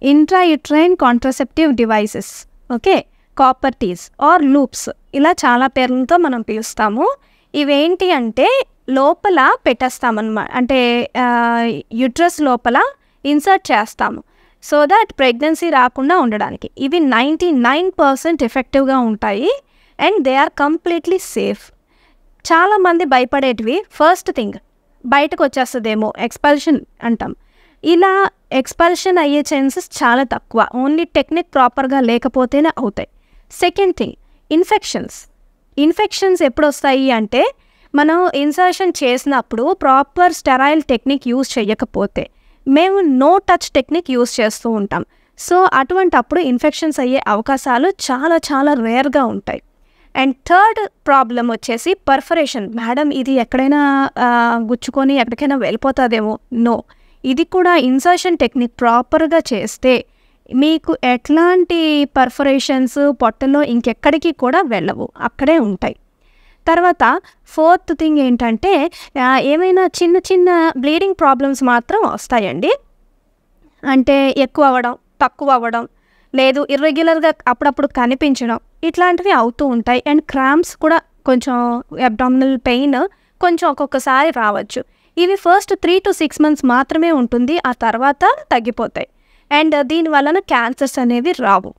Intrauterine contraceptive devices, okay, copper Ts or loops, ఇలా చాలా పేర్లతో మనం పిలుస్తాము. ఇవేంటి అంటే లోపల పెట్టేస్తామన్నమాట, అంటే యూట్రస్ లోపల ఇన్సర్ట్ చేస్తాము సో దట్ ప్రెగ్నెన్సీ రాకుండా ఉండడానికి. ఇవి 99% ఎఫెక్టివ్గా ఉంటాయి and they are completely safe. చాలామంది భయపడేటివి ఫస్ట్ థింగ్ బయటకు వచ్చేస్తుందేమో, ఎక్స్పల్షన్ అంటాం. ఇలా ఎక్స్పల్షన్ అయ్యే ఛాన్సెస్ చాలా తక్కువ, ఓన్లీ టెక్నిక్ ప్రాపర్గా లేకపోతేనే అవుతాయి. సెకండ్ థింగ్ ఇన్ఫెక్షన్స్ ఎప్పుడు వస్తాయి అంటే మనం ఇన్సర్షన్ చేసినప్పుడు ప్రాపర్ స్టెరైల్ టెక్నిక్ యూజ్ చేయకపోతే, మేము నో టచ్ టెక్నిక్ యూజ్ చేస్తూ ఉంటాం. సో అటువంటప్పుడు ఇన్ఫెక్షన్స్ అయ్యే అవకాశాలు చాలా చాలా రేర్గా ఉంటాయి. అండ్ థర్డ్ ప్రాబ్లం వచ్చేసి పర్ఫరేషన్. మేడం ఇది ఎక్కడైనా గుచ్చుకొని ఎక్కడికైనా వెళ్ళిపోతుందేమో, నో, ఇది కూడా ఇన్సర్షన్ టెక్నిక్ ప్రాపర్గా చేస్తే మీకు ఎట్లాంటి పర్ఫరేషన్స్ పొట్టలో ఇంకెక్కడికి కూడా వెళ్ళవు, అక్కడే ఉంటాయి. తర్వాత ఫోర్త్ థింగ్ ఏంటంటే ఏమైనా చిన్న చిన్న బ్లీడింగ్ ప్రాబ్లమ్స్ మాత్రం వస్తాయండి. అంటే ఎక్కువ అవ్వడం, తక్కువ అవ్వడం, లేదు ఇర్రెగ్యులర్గా అప్పుడప్పుడు కనిపించడం, ఇట్లాంటివి అవుతూ ఉంటాయి. అండ్ క్రాంప్స్ కూడా, కొంచెం అబ్డామినల్ పెయిన్ కొంచెం ఒక్కొక్కసారి రావచ్చు. ఇవి ఫస్ట్ 3 to 6 months మాత్రమే ఉంటుంది, ఆ తర్వాత తగ్గిపోతాయి. అండ్ దీని వలన క్యాన్సర్స్ అనేవి రావు.